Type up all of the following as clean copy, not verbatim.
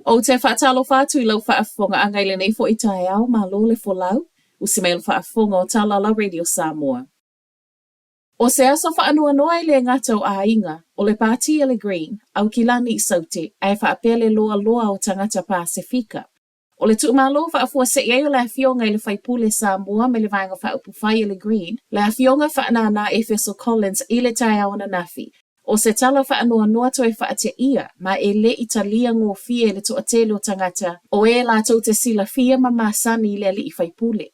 O te whaatalo whātu I lau whaafonga a ngai le nei fo I tae au ma lo le folau, usimail whaafonga o Talala Radio Samoa. O se aso whaanua noa le ngata o ainga, o le pāti le green, au kilani I saute, ai whaapele loa loa o tangata Pasifika. O le tuumalo whaafua se iei o le awhionga I le whaipule Samoa me le vaenga whaupufai le green, le awhionga whaanana Efeso Collins I le tae au na nafi. O se tala whaanua noa toi whaatea ia, ma e le Italia ngō fie le toatele o tangata, o e la tau te sila fia ma masani I le ali I whaipule.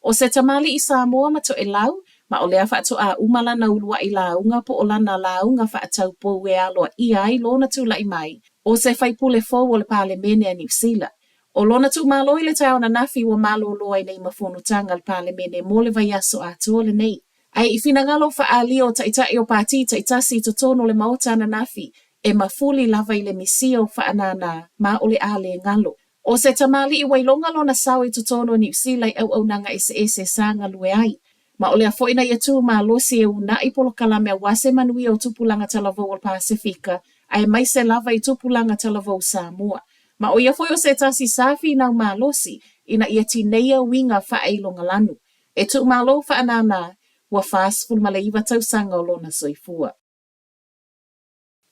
O se tamali I Samoa ma to e lau, ma o lea whaato a umala na ulua I launga po o lana launga whaatau po e aloa ia I lona tula I mai, o se whaipule fōu o le pāle mene a New Zealand. O lona tu malo I le tau na nafi wa malo loa I nei mawhonutanga le pāle mene mo le vaiaso a tōle nei. Ai I finangalo whaalio taitai o pāti taitasi to tono le maota na nafi, e mafuli lava I le misio whaanana ma o le ale ngalo. O se tamali I wailonga lona sawi to tono New Zealand au nanga ese sanga lue ai. Ma o lea foina ia tu ma losi e una I polo kalame wase manui o tupulanga talavo o Pasifika, ai mai se lava I tupulanga talavo Samoa. Ma o ia foi o se tasi safi nau ma losi, ina ia tineia winga whaeilonga lanu. E tu ma lo whaanana, wa fast ful male iwa tau sanga o lona soifua.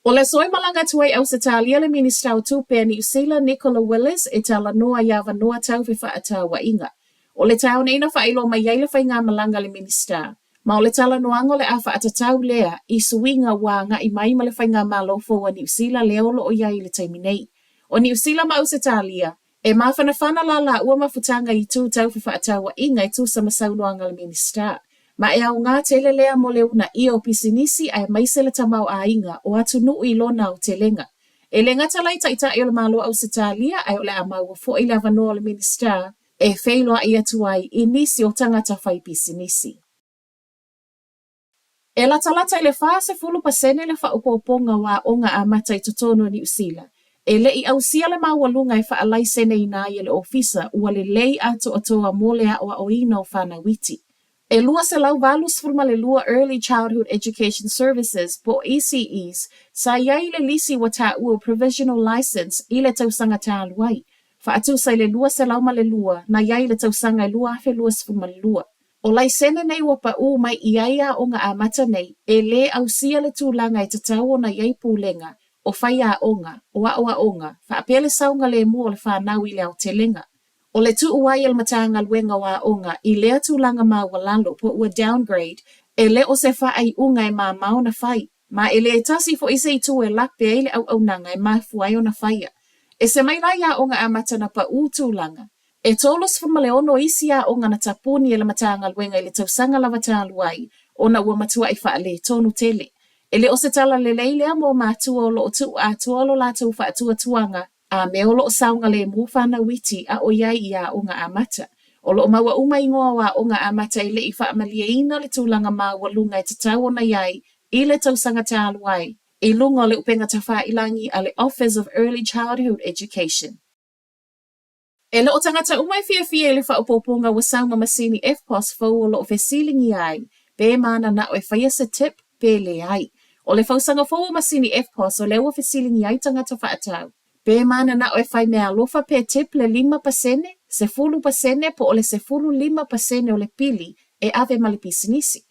O le soi malanga tuai au se talia le minister o tupe New Zealand Nicola Willis e tala noa iawa noa tau fi whaata wa inga. O le tau neina whaelo mai yaile whai ngā malanga le minister. Ma o le tala noango le a whaata tau lea I suinga wa ngā I mai ma le whai ngā malofo wa New Zealand leolo o iai le taiminei. O New Zealand ma au se talia, e mawhanawhana la ua mafutanga I tū tau fi whaata wa inga I tū sama saunoanga le minister. Ma e au ngā tele lea mo le una I o pisinisi ai maisele tamau a inga o atu nuu I lona o te lenga. E le ngatalai taita I o le malo au se talia ai o le amau o fo I le avanoa le minister e whailoa I atuai I nisi o tangata whai pisinisi. E la talata I le whaase fulu pasene le whaupoponga wa onga a matai totono New Zealand. E le I au sia le mawalunga I whaalai sene I nā I le ofisa ua le lei ato atoa molea o a oina o whana witi. E lua se lau valus furma le lua Early Childhood Education Services po ECEs sa iai le lisi wa ta ua provisional license I le tausanga ta aluai. Fa atu sa le lua se lau ma le lua na iai le tausanga I lua afe lua furma le lua. O lai sene nei wa pa u mai iai a onga a mata nei e le au sia le tūlanga I tatau na iai pūlenga o whai a onga o a onga fa apele saunga le mua le whanau I le au te lenga. O le tu uai el matanga luenga wa onga I lea tūlanga ma walalo po ua downgrade e le o se wha ai unga e ma mauna whai. Ma e le tasi fo ise I tu e lakpe e le au nanga e ma fuai o na whaia. E se mai lai a onga a matana pa u tūlanga. E tolos fuma le ono isi a onga na tapuni e le matanga luenga I le tausanga lava tā luai o na ua matua I wha le tonu tele. E le o se tala le leilea mo mātua o lo o tu a tuolo la tau wha atua tuanga. A me o loo saunga le muwhana witi a o iai I a onga a mata. O loo maua umai ngoa wa onga a mata I le I whaamalia ina le tūlanga maua lunga I tatau o na iai I le tausanga tā aluai. I lunga le upenga tawha ilangi a le Office of Early Childhood Education. E loo tangata umai fia le whaupoponga wa saunga masini FPOS fau o loo whesilingi ai. Be mana na o e whaia se tip be le ai. O le whausanga fau masini FPOS o lewa whesilingi ai tangata whaatau. Be mana na o e whai mea lofa pe tip le 5%, se 10% po o le se 5% o le pili e ave ma le pisinisi.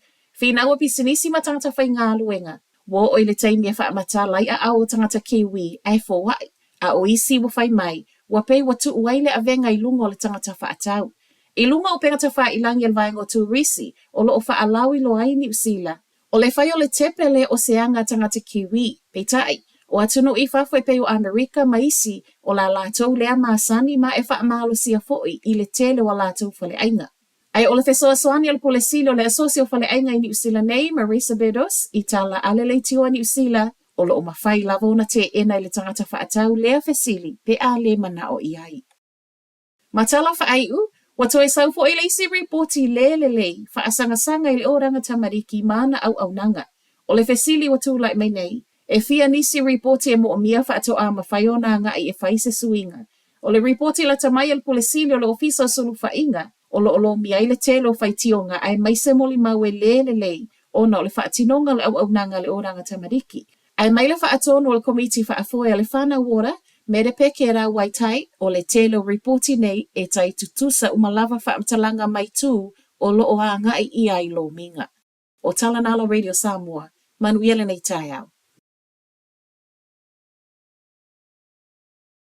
Whina ua pisinisi ma tangata whai ngā luenga. Wo o i le taimi e wha amata lai a au tangata kiwi ai fo wai. A o isi wa whai mai, wa pei wa tu uaile a venga I lunga o le tangata wha atau. I lunga o pengata wha ilangi al vaenga o tu risi, o lo o wha alawi lo ai New Zealand. O le whai o le tepe le o seanga tangata kiwi, peitai. O atunu I whawhai peo Amerika maisi o la lātou lea māsani ma e wha amalo sia foi I le tele o lātou whale ainga. Ai o le whesoa soani al pole silo le asosio whale ainga I New Zealand nei Marisa Bedos I tala alele tio a New Zealand o lo o mawhai lavona te ena I le tangata whaatau lea whesili pe a le mana o iai. Matala whaaiu, watoe sau fo I leisi reporti lelelei whaasanga-sanga I le oranga tamariki mana au nanga. O le whesili watu lai mai nei. E fia nisi reporti e mo o mia whaato a mawhaiona nga I e whaise suinga. O le reporti la tamai al polesili o le ofisa o sulu whainga, o lo mia I le telo whaitionga ai maise moli maue lelelei, o na o le whaatinonga le au nanga le oranga tamariki. Ai maile whaatono o le komiti whaafoe a le whana wora, Mere pekera waitai o le tele ripoti nei e tai tutusa umalawa whaamtalanga mai tū o loo a ngai ia I lo minga. O Talanala Radio Samoa, manuiele nei tai au.